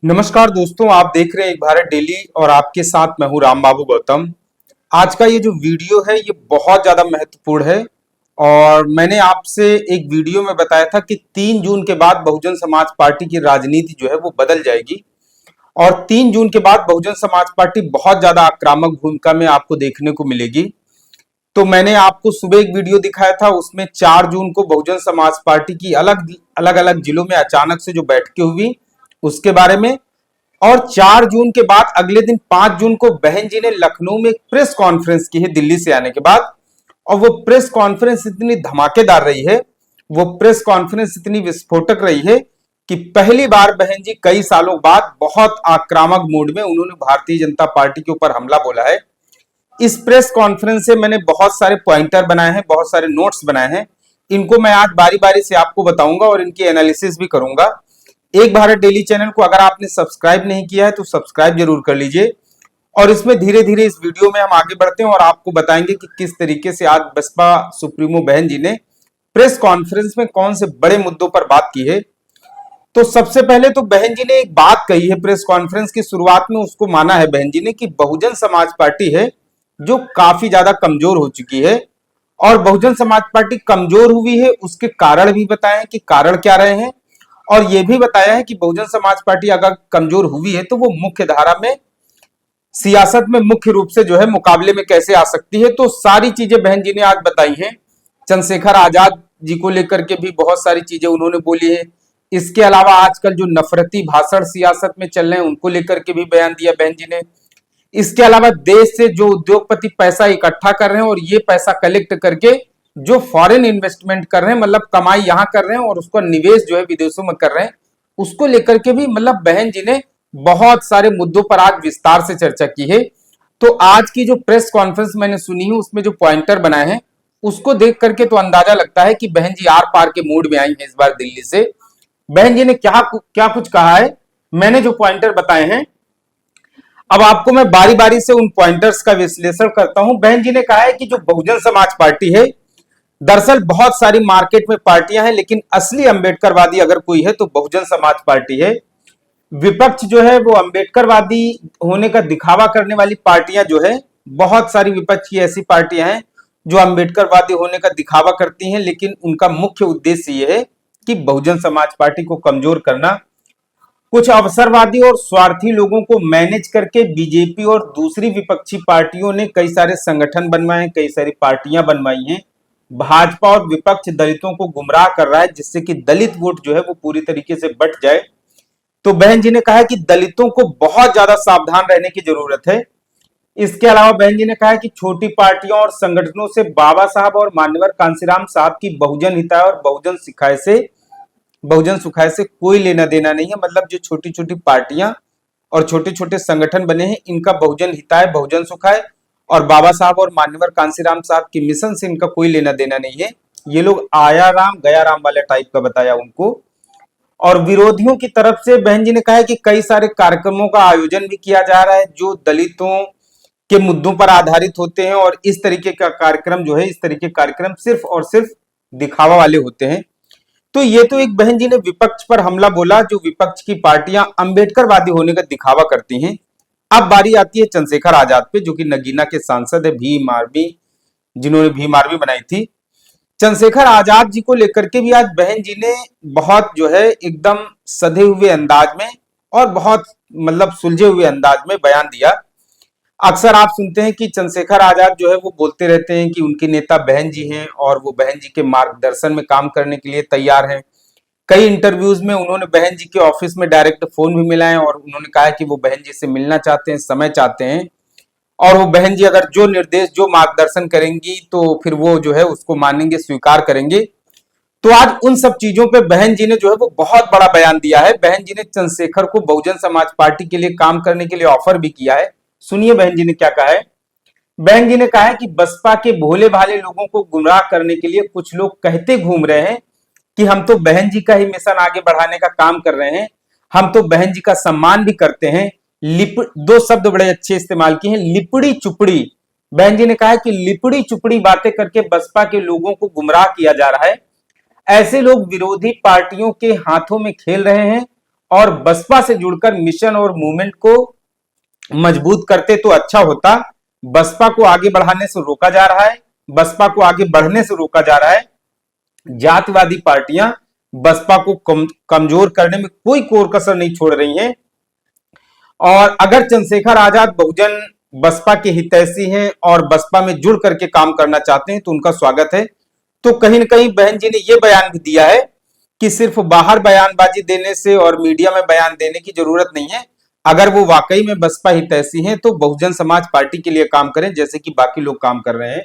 नमस्कार दोस्तों, आप देख रहे हैं एक भारत डेली और आपके साथ मैं हूं राम बाबू गौतम। आज का ये जो वीडियो है ये बहुत ज्यादा महत्वपूर्ण है और मैंने आपसे एक वीडियो में बताया था कि 3 जून के बाद बहुजन समाज पार्टी की राजनीति जो है वो बदल जाएगी और 3 जून के बाद बहुजन समाज पार्टी बहुत ज्यादा आक्रामक भूमिका में आपको देखने को मिलेगी। तो मैंने आपको सुबह एक वीडियो दिखाया था, उसमें 4 जून को बहुजन समाज पार्टी की अलग अलग जिलों में अचानक से जो बैठकें हुई उसके बारे में, और 4 जून के बाद अगले दिन 5 जून को बहन जी ने लखनऊ में एक प्रेस कॉन्फ्रेंस की है दिल्ली से आने के बाद। और वो प्रेस कॉन्फ्रेंस इतनी धमाकेदार रही है, वो प्रेस कॉन्फ्रेंस इतनी विस्फोटक रही है कि पहली बार बहन जी कई सालों बाद बहुत आक्रामक मूड में उन्होंने भारतीय जनता पार्टी के ऊपर हमला बोला है। इस प्रेस कॉन्फ्रेंस से मैंने बहुत सारे पॉइंटर बनाए हैं, बहुत सारे नोट्स बनाए हैं। इनको मैं आज बारी बारी से आपको बताऊंगा और इनकी एनालिसिस भी करूंगा। एक भारत डेली चैनल को अगर आपने सब्सक्राइब नहीं किया है तो सब्सक्राइब जरूर कर लीजिए। और इसमें धीरे धीरे इस वीडियो में हम आगे बढ़ते हैं और आपको बताएंगे कि किस तरीके से आज बसपा सुप्रीमो बहन जी ने प्रेस कॉन्फ्रेंस में कौन से बड़े मुद्दों पर बात की है। तो सबसे पहले तो बहन जी ने एक बात कही है प्रेस कॉन्फ्रेंस की शुरुआत में, उसको माना है बहन जी ने कि बहुजन समाज पार्टी है जो काफी ज्यादा कमजोर हो चुकी है। और बहुजन समाज पार्टी कमजोर हुई है उसके कारण भी बताए हैं कि कारण क्या रहे हैं, और यह भी बताया है कि बहुजन समाज पार्टी अगर कमजोर हुई है तो वो मुख्य धारा में सियासत में मुख्य रूप से जो है मुकाबले में कैसे आ सकती है। तो सारी चीजें बहन जी ने आज बताई हैं। चंद्रशेखर आजाद जी को लेकर के भी बहुत सारी चीजें उन्होंने बोली है। इसके अलावा आजकल जो नफरती भाषण सियासत में चल रहे हैं उनको लेकर के भी बयान दिया बहन जी ने। इसके अलावा देश से जो उद्योगपति पैसा इकट्ठा कर रहे हैं और ये पैसा कलेक्ट करके जो फॉरेन इन्वेस्टमेंट कर रहे हैं, मतलब कमाई यहां कर रहे हैं और उसका निवेश जो है विदेशों में कर रहे हैं, उसको लेकर के भी मतलब बहन जी ने बहुत सारे मुद्दों पर आज विस्तार से चर्चा की है। तो आज की जो प्रेस कॉन्फ्रेंस मैंने सुनी है उसमें जो पॉइंटर बनाए हैं उसको देख करके तो अंदाजा लगता है कि बहन जी आर पार के मूड में आई है इस बार दिल्ली से। बहन जी ने क्या क्या कुछ कहा है, मैंने जो पॉइंटर बताए हैं अब आपको मैं बारी बारी से उन पॉइंटर्स का विश्लेषण करता हूं। बहन जी ने कहा है कि जो बहुजन समाज पार्टी है, दरअसल बहुत सारी मार्केट में पार्टियां हैं लेकिन असली अंबेडकरवादी अगर कोई है तो बहुजन समाज पार्टी है। विपक्ष जो है वो अंबेडकरवादी होने का दिखावा करने वाली पार्टियां जो है, बहुत सारी विपक्ष की ऐसी पार्टियां हैं जो अंबेडकरवादी होने का दिखावा करती हैं, लेकिन उनका मुख्य उद्देश्य यह है कि बहुजन समाज पार्टी को कमजोर करना। कुछ अवसरवादी और स्वार्थी लोगों को मैनेज करके बीजेपी और दूसरी विपक्षी पार्टियों ने कई सारे संगठन बनवाए हैं, कई सारी पार्टियां बनवाई हैं। भाजपा और विपक्ष दलितों को गुमराह कर रहा है जिससे कि दलित वोट जो है वो पूरी तरीके से बट जाए। तो बहन जी ने कहा है कि दलितों को बहुत ज्यादा सावधान रहने की जरूरत है। इसके अलावा बहन जी ने कहा है कि छोटी पार्टियों और संगठनों से बाबा साहब और मान्यवर कांसीराम साहब की बहुजन हिताय और बहुजन सुखाय से कोई लेना देना नहीं है। मतलब जो छोटी छोटी पार्टियां और छोटे छोटे संगठन बने हैं इनका बहुजन हिताय, बहुजन सुखाय और बाबा साहब और मान्यवर कांसीराम साहब के मिशन से इनका कोई लेना देना नहीं है। ये लोग आया राम गया राम वाले टाइप का बताया उनको। और विरोधियों की तरफ से बहन जी ने कहा है कि कई सारे कार्यक्रमों का आयोजन भी किया जा रहा है जो दलितों के मुद्दों पर आधारित होते हैं, और इस तरीके का कार्यक्रम जो है, इस तरीके के कार्यक्रम सिर्फ और सिर्फ दिखावा वाले होते हैं। तो ये तो एक बहन जी ने विपक्ष पर हमला बोला, जो विपक्ष की पार्टियां अंबेडकरवादी होने का दिखावा करती हैं। अब बारी आती है चंद्रशेखर आजाद पे, जो कि नगीना के सांसद है, भीम आर्मी, जिन्होंने भीम आर्मी बनाई थी। चंद्रशेखर आजाद जी को लेकर के भी आज बहन जी ने बहुत जो है एकदम सधे हुए अंदाज में और बहुत मतलब सुलझे हुए अंदाज में बयान दिया। अक्सर आप सुनते हैं कि चंद्रशेखर आजाद जो है वो बोलते रहते हैं कि उनके नेता बहन जी हैं और वो बहन जी के मार्गदर्शन में काम करने के लिए तैयार हैं। कई इंटरव्यूज में उन्होंने बहन जी के ऑफिस में डायरेक्ट फोन भी मिलाए और उन्होंने कहा है कि वो बहन जी से मिलना चाहते हैं, समय चाहते हैं, और वो बहन जी अगर जो निर्देश, जो मार्गदर्शन करेंगी तो फिर वो जो है उसको मानेंगे, स्वीकार करेंगे। तो आज उन सब चीजों पे बहन जी ने जो है वो बहुत बड़ा बयान दिया है। बहन जी ने चंद्रशेखर को बहुजन समाज पार्टी के लिए काम करने के लिए ऑफर भी किया है। सुनिए बहन जी ने क्या कहा है। बहन जी ने कहा है कि बसपा के भोले भाले लोगों को गुमराह करने के लिए कुछ लोग कहते घूम रहे हैं कि हम तो बहन जी का ही मिशन आगे बढ़ाने का काम कर रहे हैं, हम तो बहन जी का सम्मान भी करते हैं। दो शब्द बड़े अच्छे इस्तेमाल किए हैं, लिपड़ी चुपड़ी। बहन जी ने कहा है कि लिपड़ी चुपड़ी बातें करके बसपा के लोगों को गुमराह किया जा रहा है। ऐसे लोग विरोधी पार्टियों के हाथों में खेल रहे हैं और बसपा से जुड़कर मिशन और मूवमेंट को मजबूत करते तो अच्छा होता। बसपा को आगे बढ़ाने से रोका जा रहा है, बसपा को आगे बढ़ने से रोका जा रहा है। जातिवादी पार्टियां बसपा को कमजोर करने में कोई कोर कसर नहीं छोड़ रही हैं। और अगर चंद्रशेखर आजाद बहुजन बसपा के हितैषी हैं और बसपा में जुड़ करके काम करना चाहते हैं तो उनका स्वागत है। तो कहीं ना कहीं बहन जी ने यह बयान भी दिया है कि सिर्फ बाहर बयानबाजी देने से और मीडिया में बयान देने की जरूरत नहीं है। अगर वो वाकई में बसपा हितैषी हैं तो बहुजन समाज पार्टी के लिए काम करें जैसे कि बाकी लोग काम कर रहे हैं।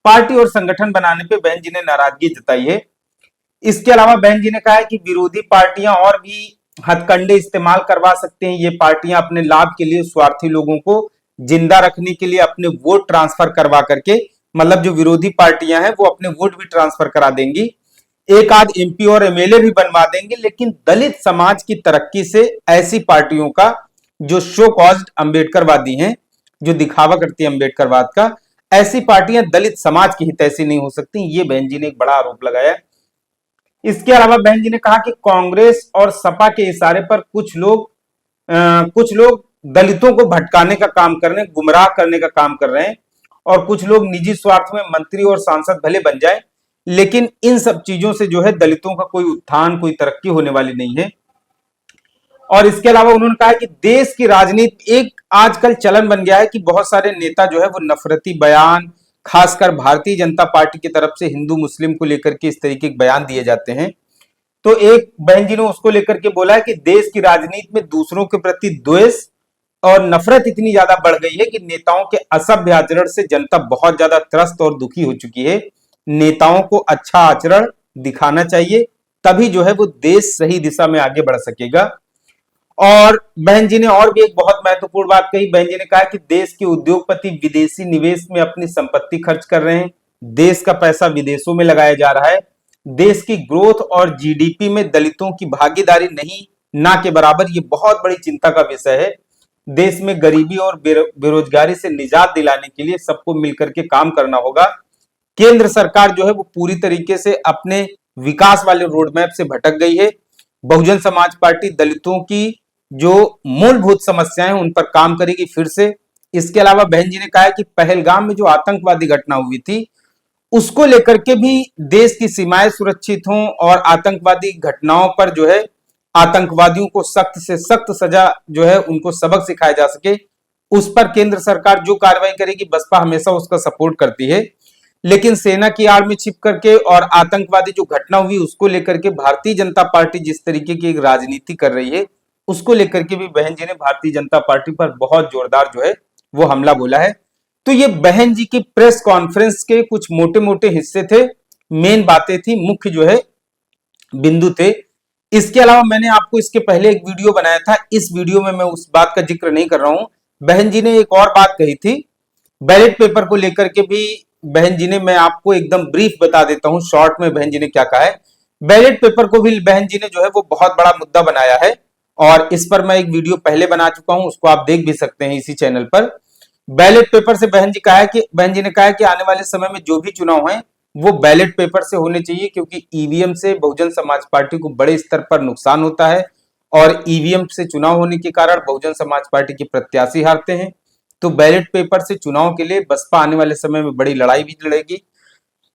पार्टी और संगठन बनाने पे बहन जी ने नाराजगी जताई है। इसके अलावा बहन जी ने कहा है कि विरोधी पार्टियां और भी हथकंडे इस्तेमाल करवा सकते हैं। ये पार्टियां अपने लाभ के लिए स्वार्थी लोगों को जिंदा रखने के लिए अपने वोट ट्रांसफर करवा करके, मतलब जो विरोधी पार्टियां हैं वो अपने वोट भी ट्रांसफर करा देंगी, एक आध एमपी और एमएलए भी बनवा देंगे। लेकिन दलित समाज की तरक्की से ऐसी पार्टियों का जो शो कॉज्ड अम्बेडकरवादी हैं, जो दिखावा करती है अम्बेडकरवाद का, ऐसी पार्टियां दलित समाज की हितैषी नहीं हो सकती। ये बहन जी ने एक बड़ा आरोप लगाया। इसके अलावा बहन जी ने कहा कि कांग्रेस और सपा के इशारे पर कुछ लोग दलितों को भटकाने का काम कर रहे हैं, गुमराह करने का काम कर रहे हैं और कुछ लोग निजी स्वार्थ में मंत्री और सांसद भले बन जाए, लेकिन इन सब चीजों से जो है दलितों का कोई उत्थान, कोई तरक्की होने वाली नहीं है। और इसके अलावा उन्होंने कहा कि देश की राजनीति एक आजकल चलन बन गया है कि बहुत सारे नेता जो है वो नफरती बयान, खासकर भारतीय जनता पार्टी की तरफ से हिंदू मुस्लिम को लेकर के इस तरीके के बयान दिए जाते हैं। तो एक बहन जी ने उसको लेकर के बोला है कि देश की राजनीति में दूसरों के प्रति द्वेष और नफरत इतनी ज्यादा बढ़ गई है कि नेताओं के असभ्य आचरण से जनता बहुत ज्यादा त्रस्त और दुखी हो चुकी है। नेताओं को अच्छा आचरण दिखाना चाहिए, तभी जो है वो देश सही दिशा में आगे बढ़ सकेगा। और बहन जी ने और भी एक बहुत महत्वपूर्ण बात कही। बहन जी ने कहा कि देश के उद्योगपति विदेशी निवेश में अपनी संपत्ति खर्च कर रहे हैं, देश का पैसा विदेशों में लगाया जा रहा है। देश की ग्रोथ और जीडीपी में दलितों की भागीदारी नहीं, ना के बराबर, ये बहुत बड़ी चिंता का विषय है। देश में गरीबी और बेरोजगारी से निजात दिलाने के लिए सबको मिलकर के काम करना होगा। केंद्र सरकार जो है वो पूरी तरीके से अपने विकास वाले रोड मैप से भटक गई है। बहुजन समाज पार्टी दलितों की जो मूलभूत समस्याएं हैं उन पर काम करेगी फिर से। इसके अलावा बहन जी ने कहा है कि पहलगाम में जो आतंकवादी घटना हुई थी उसको लेकर के भी देश की सीमाएं सुरक्षित हों और आतंकवादी घटनाओं पर जो है आतंकवादियों को सख्त से सख्त सजा जो है उनको सबक सिखाया जा सके, उस पर केंद्र सरकार जो कार्रवाई करेगी बसपा हमेशा उसका सपोर्ट करती है। लेकिन सेना की आड़ में छिप करके और आतंकवादी जो घटना हुई उसको लेकर के भारतीय जनता पार्टी जिस तरीके की एक राजनीति कर रही है उसको लेकर के भी बहन जी ने भारतीय जनता पार्टी पर बहुत जोरदार जो है वो हमला बोला है। तो ये बहन जी की प्रेस कॉन्फ्रेंस के कुछ मोटे मोटे हिस्से थे, मेन बातें थी, मुख्य जो है बिंदु थे। इसके अलावा मैंने आपको इसके पहले एक वीडियो बनाया था, इस वीडियो में मैं उस बात का जिक्र नहीं कर रहा हूं। बहन जी ने एक और बात कही थी बैलेट पेपर को लेकर के भी। बहन जी ने, मैं आपको एकदम ब्रीफ बता देता हूं शॉर्ट में बहन जी ने क्या कहा है। बैलेट पेपर को भी बहन जी ने जो है वो बहुत बड़ा मुद्दा बनाया है और इस पर मैं एक वीडियो पहले बना चुका हूं, उसको आप देख भी सकते हैं इसी चैनल पर। बैलेट पेपर से बहन जी ने कहा है कि आने वाले समय में जो भी चुनाव है वो बैलेट पेपर से होने चाहिए, क्योंकि ईवीएम से बहुजन समाज पार्टी को बड़े स्तर पर नुकसान होता है और ईवीएम से चुनाव होने के कारण बहुजन समाज पार्टी के प्रत्याशी हारते हैं। तो बैलेट पेपर से चुनाव के लिए बसपा आने वाले समय में बड़ी लड़ाई भी लड़ेगी।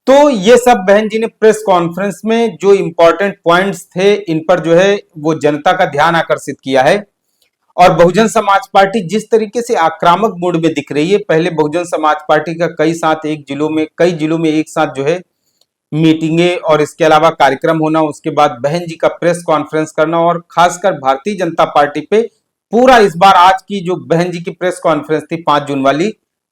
तो ये सब बहन जी ने प्रेस कॉन्फ्रेंस में जो इंपॉर्टेंट पॉइंट्स थे इन पर जो है वो जनता का ध्यान आकर्षित किया है। और बहुजन समाज पार्टी जिस तरीके से आक्रामक मोड में दिख रही है, पहले बहुजन समाज पार्टी का कई जिलों में एक साथ जो है मीटिंगें और इसके अलावा कार्यक्रम होना, उसके बाद बहन जी का प्रेस कॉन्फ्रेंस करना और खासकर भारतीय जनता पार्टी पे पूरा इस बार आज की जो बहन जी की प्रेस कॉन्फ्रेंस थी 5 जून वाली,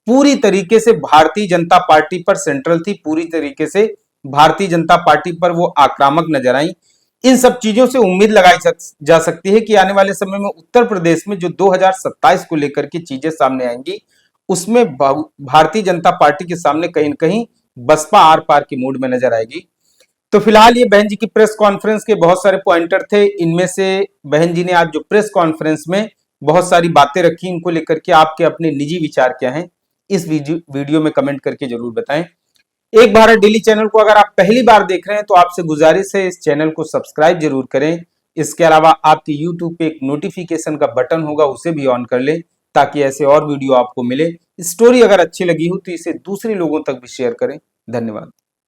पूरी तरीके से भारतीय जनता पार्टी पर सेंट्रल थी, पूरी तरीके से भारतीय जनता पार्टी पर वो आक्रामक नजर आई। इन सब चीजों से उम्मीद लगाई जा सकती है कि आने वाले समय में उत्तर प्रदेश में जो 2027 को लेकर के चीजें सामने आएंगी उसमें भारतीय जनता पार्टी के सामने कहीं न कहीं बसपा आर पार की मूड में नजर आएगी। तो फिलहाल ये बहन जी की प्रेस कॉन्फ्रेंस के बहुत सारे पॉइंटर थे। इनमें से बहन जी ने आज जो प्रेस कॉन्फ्रेंस में बहुत सारी बातें रखी, इनको लेकर के आपके अपने निजी विचार क्या हैं इस वीडियो में कमेंट करके जरूर बताएं। एक भारत डेली चैनल को अगर आप पहली बार देख रहे हैं तो आपसे गुजारिश है इस चैनल को सब्सक्राइब जरूर करें, इसके अलावा आपके YouTube पे एक नोटिफिकेशन का बटन होगा, उसे भी ऑन कर ले ताकि ऐसे और वीडियो आपको मिले। स्टोरी अगर अच्छी लगी हो तो इसे दूसरे लोगों तक भी शेयर करें। धन्यवाद।